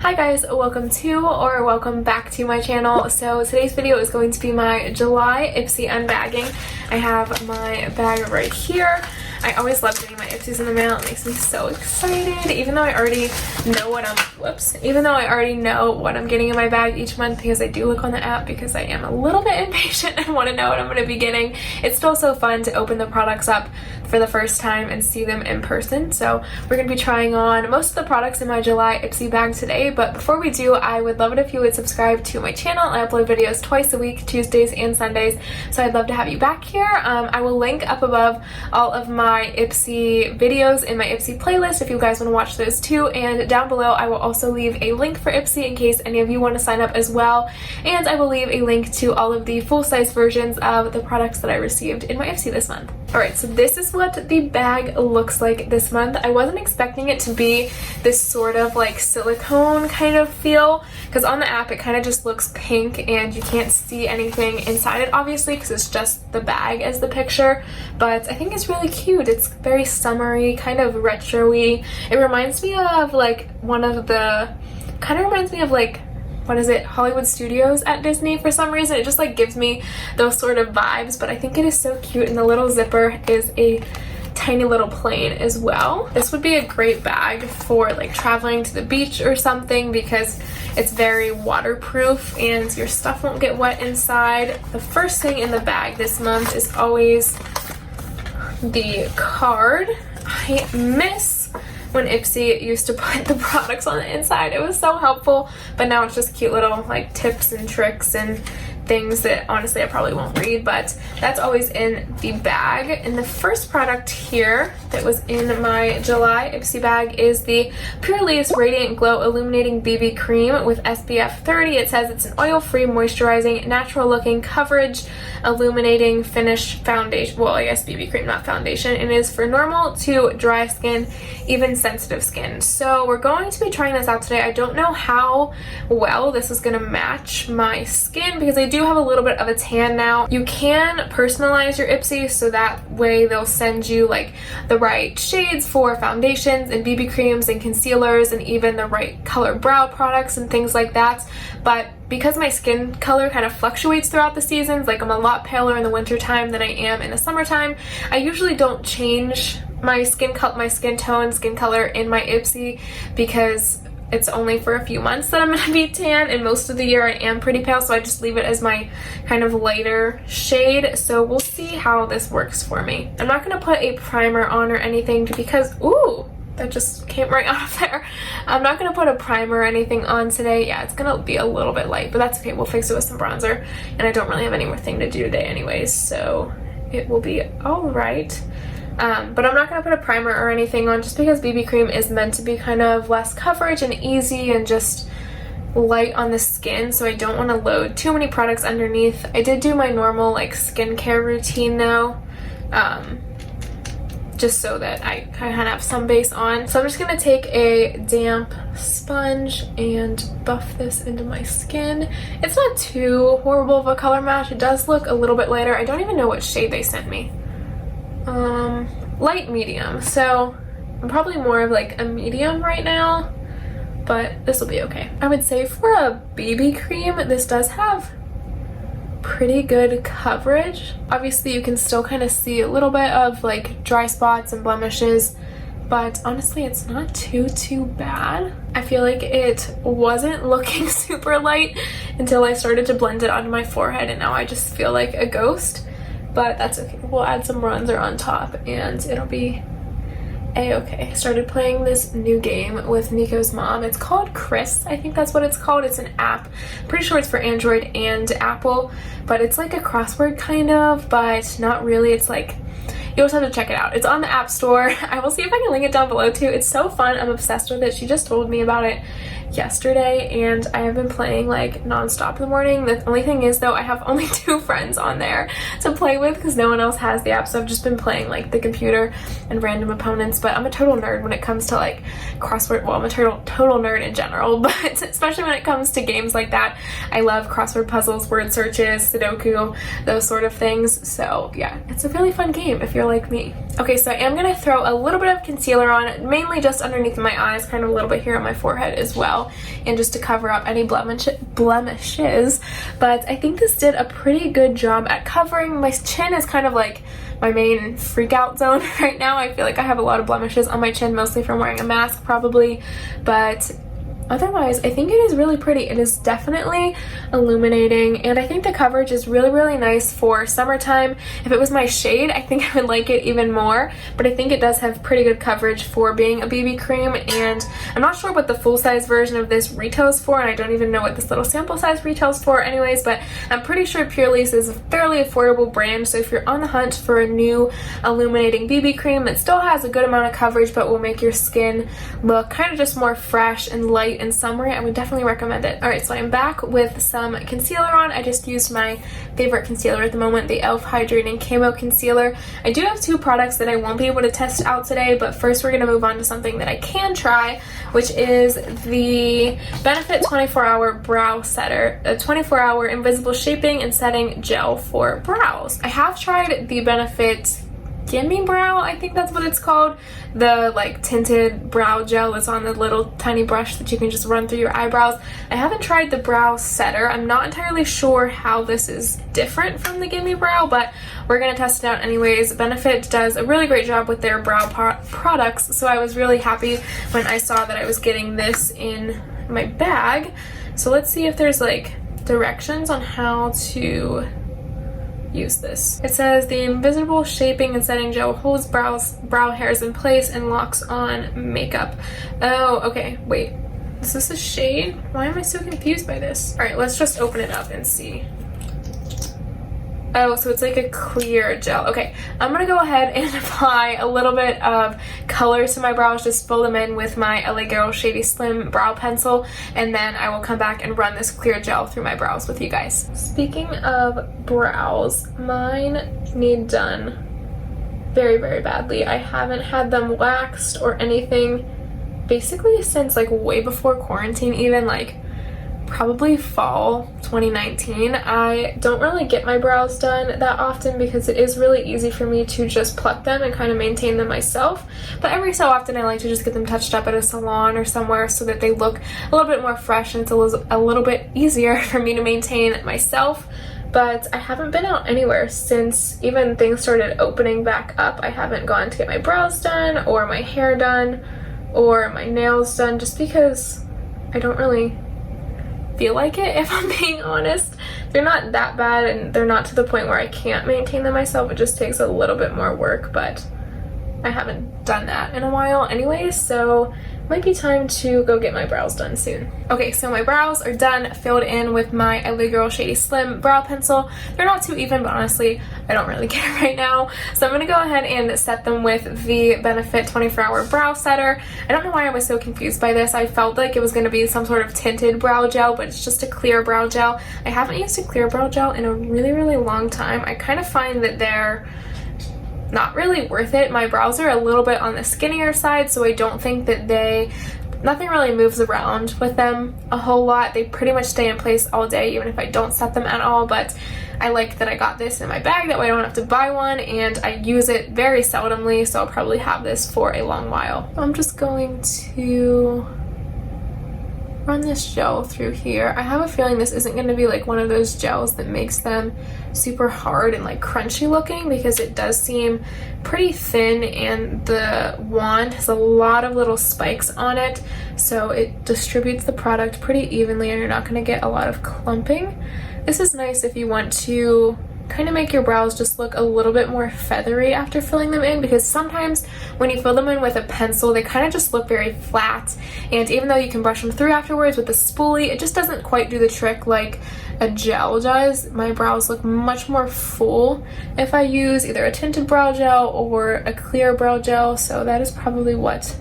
Hi guys, welcome back to my channel. So today's video is going to be my July Ipsy unbagging. I have my bag right here. I always love getting my Ipsys in the mail. It makes me so excited, even though I already know what I'm getting in my bag each month, because I do look on the app because I am a little bit impatient and want to know what I'm going to be getting. It's still so fun to open the products up for the first time and see them in person. So we're going to be trying on most of the products in my July Ipsy bag today, but before we do, I would love it if you would subscribe to my channel. I upload videos twice a week, Tuesdays and Sundays, so I'd love to have you back here. I will link up above all of my Ipsy videos in my Ipsy playlist if you guys want to watch those too, and down below I will also leave a link for Ipsy in case any of you want to sign up as well, and I will leave a link to all of the full-size versions of the products that I received in my Ipsy this month. Alright, so this is what the bag looks like this month. I wasn't expecting it to be this sort of like silicone kind of feel, because on the app it kind of just looks pink and you can't see anything inside it obviously because it's just the bag as the picture, but I think it's really cute. It's very summery, kind of retro-y. It reminds me of like what is it, Hollywood Studios at Disney for some reason. It just like gives me those sort of vibes, but I think it is so cute, and the little zipper is a tiny little plane as well. This would be a great bag for like traveling to the beach or something because it's very waterproof and your stuff won't get wet inside. The first thing in the bag this month is always the card. I miss when Ipsy used to put the products on the inside. It was so helpful, but now it's just cute little like tips and tricks and things that honestly I probably won't read, but that's always in the bag. And the first product here that was in my July Ipsy bag is the Peerless Radiant Glow Illuminating BB Cream with SPF 30. It says it's an oil-free, moisturizing, natural-looking coverage, illuminating finish foundation. Well, I guess BB cream, not foundation. And it is for normal to dry skin, even sensitive skin. So we're going to be trying this out today. I don't know how well this is going to match my skin because I do have a little bit of a tan now. You can personalize your Ipsy so that way they'll send you like the right shades for foundations and BB creams and concealers and even the right color brow products and things like that. But because my skin color kind of fluctuates throughout the seasons, like I'm a lot paler in the winter time than I am in the summertime, I usually don't change my skin tone, skin color in my Ipsy because it's only for a few months that I'm going to be tan, and most of the year I am pretty pale, so I just leave it as my kind of lighter shade. So we'll see how this works for me. I'm not going to put a primer on or anything because, ooh, that just came right out of there. I'm not going to put a primer or anything on today. Yeah, it's going to be a little bit light, but that's okay. We'll fix it with some bronzer, and I don't really have any more thing to do today anyways, so it will be alright. But I'm not going to put a primer or anything on just because BB cream is meant to be kind of less coverage and easy and just light on the skin, so I don't want to load too many products underneath. I did do my normal like skincare routine though, just so that I kind of have some base on. So I'm just going to take a damp sponge and buff this into my skin. It's not too horrible of a color match. It does look a little bit lighter. I don't even know what shade they sent me. Light medium, so I'm probably more of like a medium right now, but this will be okay. I would say for a BB cream, this does have pretty good coverage. Obviously you can still kind of see a little bit of like dry spots and blemishes, but honestly it's not too bad. I feel like it wasn't looking super light until I started to blend it onto my forehead, and now I just feel like a ghost. But that's okay. We'll add some bronzer on top and it'll be a-okay. I started playing this new game with Nico's mom. It's called Chris. I think that's what it's called. It's an app. Pretty sure it's for Android and Apple, but it's like a crossword kind of, but not really. It's like, you also have to check it out. It's on the App Store. I will see if I can link it down below too. It's so fun. I'm obsessed with it. She just told me about it yesterday and I have been playing like non-stop in the morning. The only thing is though, I have only 2 friends on there to play with because no one else has the app, so I've just been playing like the computer and random opponents. But I'm a total nerd when it comes to like crossword. Well, I'm a total nerd in general, but especially when it comes to games like that. I love crossword puzzles, word searches, Sudoku, those sort of things. So yeah, it's a really fun game if you're like me. Okay, so I am gonna throw a little bit of concealer on, mainly just underneath my eyes, kind of a little bit here on my forehead as well. well, and just to cover up any blemishes. But I think this did a pretty good job at covering. My chin is kind of like my main freak out zone right now. I feel like I have a lot of blemishes on my chin, mostly from wearing a mask probably, but otherwise, I think it is really pretty. It is definitely illuminating, and I think the coverage is really, really nice for summertime. If it was my shade, I think I would like it even more, but I think it does have pretty good coverage for being a BB cream, and I'm not sure what the full-size version of this retails for, and I don't even know what this little sample size retails for anyways, but I'm pretty sure Peerless is a fairly affordable brand, so if you're on the hunt for a new illuminating BB cream that still has a good amount of coverage but will make your skin look kind of just more fresh and light and summery, I would definitely recommend it. Alright, so I'm back with some concealer on. I just used my favorite concealer at the moment, the e.l.f. Hydrating Camo Concealer. I do have two products that I won't be able to test out today, but first we're going to move on to something that I can try, which is the Benefit 24-Hour Brow Setter, a 24-hour invisible shaping and setting gel for brows. I have tried the Benefit Gimme Brow, I think that's what it's called, the like tinted brow gel that's on the little tiny brush that you can just run through your eyebrows. I haven't tried the brow setter. I'm not entirely sure how this is different from the Gimme Brow, but we're gonna test it out anyways. Benefit does a really great job with their brow products, so I was really happy when I saw that I was getting this in my bag. So let's see if there's like directions on how to use this. It says the invisible shaping and setting gel holds brow hairs in place and locks on makeup. Oh, okay, wait. Is this a shade? Why am I so confused by this? Alright, let's just open it up and see. Oh, so it's like a clear gel. Okay, I'm gonna go ahead and apply a little bit of color to my brows, just fill them in with my LA Girl Shady Slim brow pencil, and then I will come back and run this clear gel through my brows with you guys. Speaking of brows, mine need done very, very badly. I haven't had them waxed or anything basically since like way before quarantine, even like probably fall 2019. I don't really get my brows done that often because it is really easy for me to just pluck them and kind of maintain them myself, but every so often I like to just get them touched up at a salon or somewhere so that they look a little bit more fresh and it's a little bit easier for me to maintain myself. But I haven't been out anywhere since even things started opening back up. I haven't gone to get my brows done or my hair done or my nails done just because I don't really feel like it, if I'm being honest. They're not that bad and they're not to the point where I can't maintain them myself. It just takes a little bit more work, but I haven't done that in a while anyway, so it might be time to go get my brows done soon. Okay, so my brows are done, filled in with my LA Girl Shady Slim brow pencil. They're not too even, but honestly, I don't really care right now. So I'm gonna go ahead and set them with the Benefit 24-Hour Brow Setter. I don't know why I was so confused by this. I felt like it was gonna be some sort of tinted brow gel, but it's just a clear brow gel. I haven't used a clear brow gel in a really, really long time. I kind of find that they're not really worth it. My brows are a little bit on the skinnier side, so I don't think that nothing really moves around with them a whole lot. They pretty much stay in place all day, even if I don't set them at all, but I like that I got this in my bag, that way I don't have to buy one, and I use it very seldomly, so I'll probably have this for a long while. I'm just going to run this gel through here. I have a feeling this isn't going to be like one of those gels that makes them super hard and like crunchy looking, because it does seem pretty thin and the wand has a lot of little spikes on it, so it distributes the product pretty evenly and you're not going to get a lot of clumping. This is nice if you want to kind of make your brows just look a little bit more feathery after filling them in, because sometimes when you fill them in with a pencil they kind of just look very flat, and even though you can brush them through afterwards with a spoolie, it just doesn't quite do the trick like a gel does. My brows look much more full if I use either a tinted brow gel or a clear brow gel, so that is probably what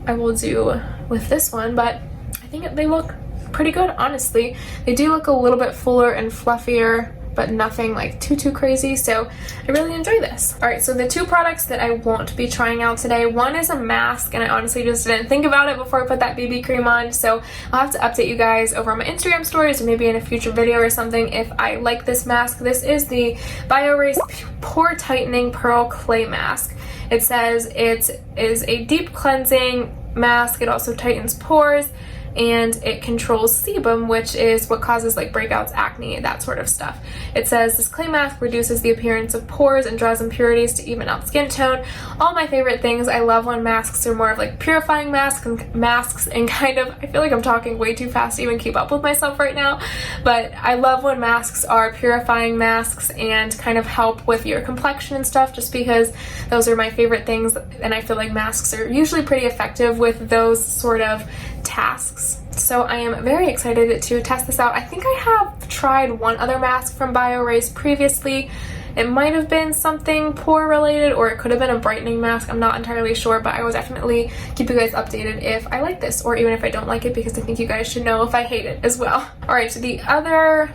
I will do with this one, but I think they look pretty good, honestly. They do look a little bit fuller and fluffier, but nothing like too crazy, so I really enjoy this. Alright, so the two products that I won't be trying out today, one is a mask, and I honestly just didn't think about it before I put that BB cream on, so I'll have to update you guys over on my Instagram stories or maybe in a future video or something if I like this mask. This is the BioRace Pore Tightening Pearl Clay Mask. It says it is a deep cleansing mask. It also tightens pores and it controls sebum, which is what causes like breakouts, acne, that sort of stuff. It says this clay mask reduces the appearance of pores and draws impurities to even out skin tone. All my favorite things. I love when masks are more of like purifying masks and kind of, I feel like I'm talking way too fast to even keep up with myself right now, but I love when masks are purifying masks and kind of help with your complexion and stuff, just because those are my favorite things, and I feel like masks are usually pretty effective with those sort of tasks. So I am very excited to test this out. I think I have tried one other mask from BioRace previously. It might have been something pore related, or it could have been a brightening mask. I'm not entirely sure, but I will definitely keep you guys updated if I like this, or even if I don't like it, because I think you guys should know if I hate it as well. Alright, so the other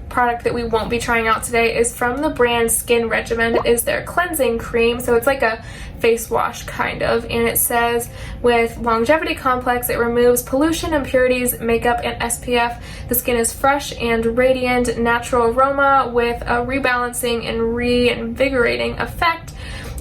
product that we won't be trying out today is from the brand Skin Regimen. It is their cleansing cream, so it's like a face wash kind of, and it says with longevity complex, it removes pollution, impurities, makeup, and SPF. The skin is fresh and radiant, natural aroma with a rebalancing and reinvigorating effect.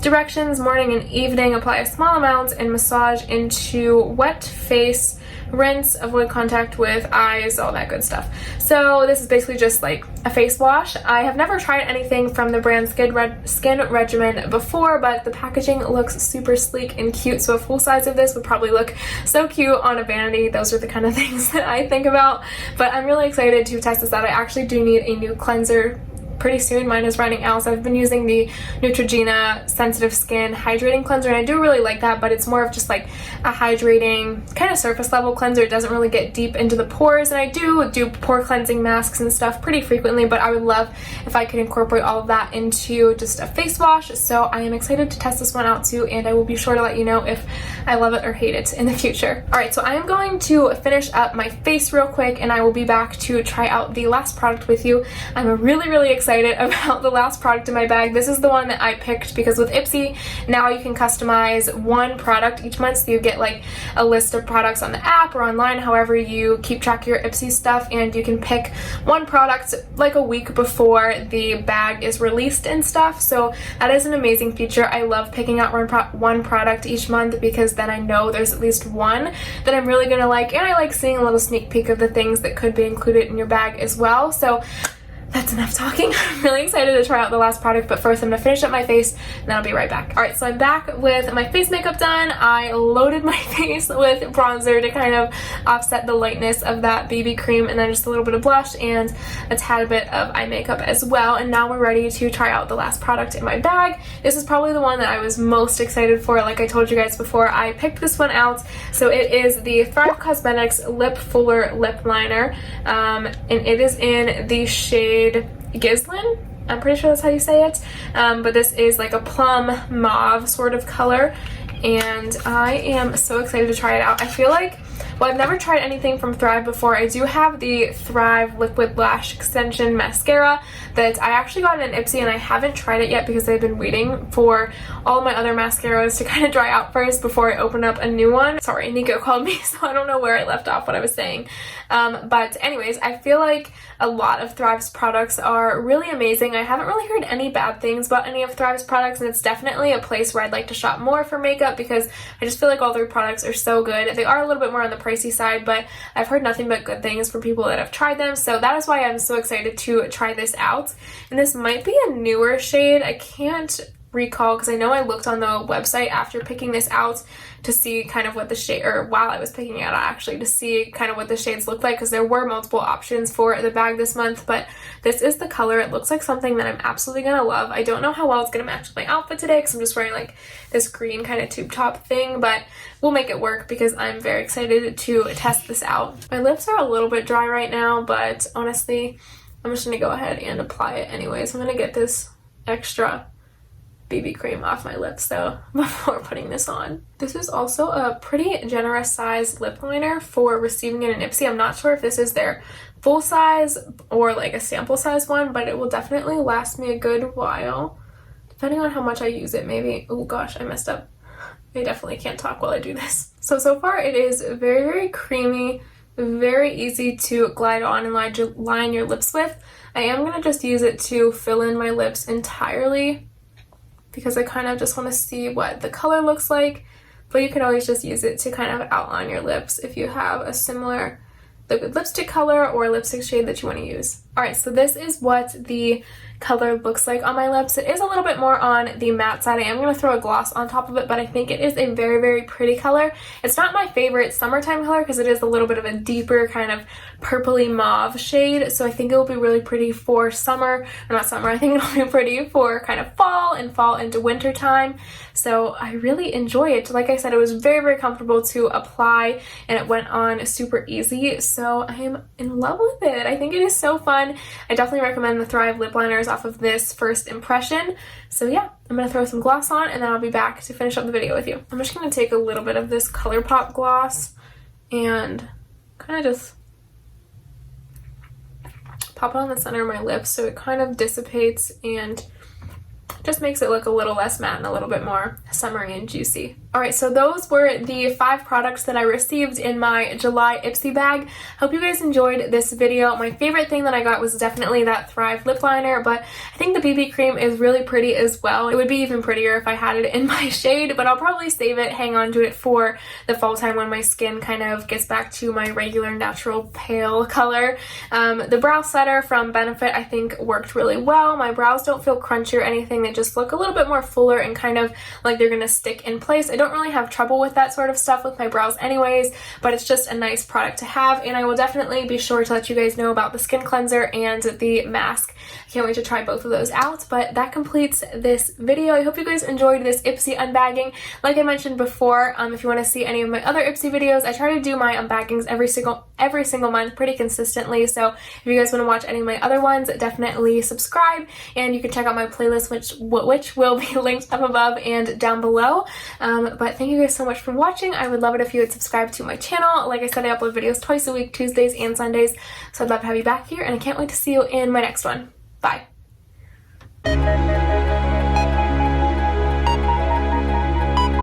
Directions: morning and evening, apply a small amount and massage into wet face, rinse, avoid contact with eyes, all that good stuff. So this is basically just like a face wash. I have never tried anything from the brand Skin Regimen before, but the packaging looks super sleek and cute, so a full size of this would probably look so cute on a vanity. Those are the kind of things that I think about, but I'm really excited to test this out. I actually do need a new cleanser pretty soon. Mine is running out, so I've been using the Neutrogena Sensitive Skin Hydrating Cleanser, and I do really like that, but it's more of just like a hydrating kind of surface level cleanser. It doesn't really get deep into the pores, and I do pore cleansing masks and stuff pretty frequently, but I would love if I could incorporate all of that into just a face wash. So I am excited to test this one out too, and I will be sure to let you know if I love it or hate it in the future. Alright, so I am going to finish up my face real quick, and I will be back to try out the last product with you. I'm really excited about the last product in my bag. This is the one that I picked because with Ipsy now you can customize one product each month, so you get like a list of products on the app or online, however you keep track of your Ipsy stuff, and you can pick one product like a week before the bag is released and stuff. So that is an amazing feature. I love picking out one product each month, because then I know there's at least one that I'm really gonna like, and I like seeing a little sneak peek of the things that could be included in your bag as well. So that's enough talking. I'm really excited to try out the last product, but first I'm going to finish up my face and then I'll be right back. Alright, so I'm back with my face makeup done. I loaded my face with bronzer to kind of offset the lightness of that BB cream, and then just a little bit of blush and a tad bit of eye makeup as well. And now we're ready to try out the last product in my bag. This is probably the one that I was most excited for. Like I told you guys before, I picked this one out. So it is the Thrive Cosmetics Lip Fuller Lip Liner, and it is in the shade Gislin. I'm pretty sure that's how you say it, but this is like a plum mauve sort of color, and I am so excited to try it out. I feel like, well, I've never tried anything from Thrive before. I do have the Thrive Liquid Lash Extension Mascara that I actually got in Ipsy, and I haven't tried it yet because I've been waiting for all my other mascaras to kind of dry out first before I open up a new one. Sorry, Nico called me, so I don't know where I left off what I was saying. But anyways, I feel like a lot of Thrive's products are really amazing. I haven't really heard any bad things about any of Thrive's products, and it's definitely a place where I'd like to shop more for makeup, because I just feel like all their products are so good. They are a little bit more on the pricey side, but I've heard nothing but good things from people that have tried them, so that is why I'm so excited to try this out. And this might be a newer shade. I can't recall, because I know I looked on the website after picking this out to see kind of what the shade, or while I was picking it out actually, to see kind of what the shades look like, because there were multiple options for the bag this month, but this is the color. It looks like something that I'm absolutely gonna love. I don't know how well it's gonna match with my outfit today, because I'm just wearing like this green kind of tube top thing, but we'll make it work because I'm very excited to test this out. My lips are a little bit dry right now, but honestly, I'm just gonna go ahead and apply it anyways. I'm gonna get this extra BB cream off my lips though before putting this on. This is also a pretty generous size lip liner for receiving it in Ipsy. I'm not sure if this is their full size or like a sample size one, but it will definitely last me a good while, depending on how much I use it. Maybe, oh gosh, I messed up. I definitely can't talk while I do this. So far it is very creamy, very easy to glide on and line your lips with. I am going to just use it to fill in my lips entirely, because I kind of just want to see what the color looks like. but you can always just use it to kind of outline your lips if you have a similar liquid lipstick color or lipstick shade that you want to use. Alright, so this is what the color looks like on my lips. It is a little bit more on the matte side. I am going to throw a gloss on top of it, but I think it is a very, very pretty color. It's not my favorite summertime color because it is a little bit of a deeper kind of purpley mauve shade, so I think it will be really pretty for summer, or not summer, I think it'll be pretty for kind of fall and fall into winter time. So I really enjoy it. Like I said, it was very, very comfortable to apply and it went on super easy, so I am in love with it. I think it is so fun. I definitely recommend the Thrive lip liners off of this first impression. So yeah, I'm going to throw some gloss on and then I'll be back to finish up the video with you. I'm just going to take a little bit of this ColourPop gloss and kind of just pop it on the center of my lips so it kind of dissipates and just makes it look a little less matte and a little bit more summery and juicy. Alright, so those were the 5 products that I received in my July Ipsy bag. Hope you guys enjoyed this video. My favorite thing that I got was definitely that Thrive lip liner, but I think the BB cream is really pretty as well. It would be even prettier if I had it in my shade, but I'll probably save it, hang on to it for the fall time when my skin kind of gets back to my regular natural pale color. The brow setter from Benefit I think worked really well. My brows don't feel crunchy or anything. They just look a little bit more fuller and kind of like they're gonna stick in place. I don't really have trouble with that sort of stuff with my brows anyways, but it's just a nice product to have, and I will definitely be sure to let you guys know about the skin cleanser and the mask. I can't wait to try both of those out, but that completes this video. I hope you guys enjoyed this Ipsy unbagging. Like I mentioned before, if you want to see any of my other Ipsy videos, I try to do my unbaggings every single month pretty consistently, so if you guys want to watch any of my other ones, definitely subscribe, and you can check out my playlist which will be linked up above and down below. But thank you guys so much for watching. I would love it if you would subscribe to my channel. Like I said, I upload videos twice a week, Tuesdays and Sundays, so I'd love to have you back here, and I can't wait to see you in my next one. Bye.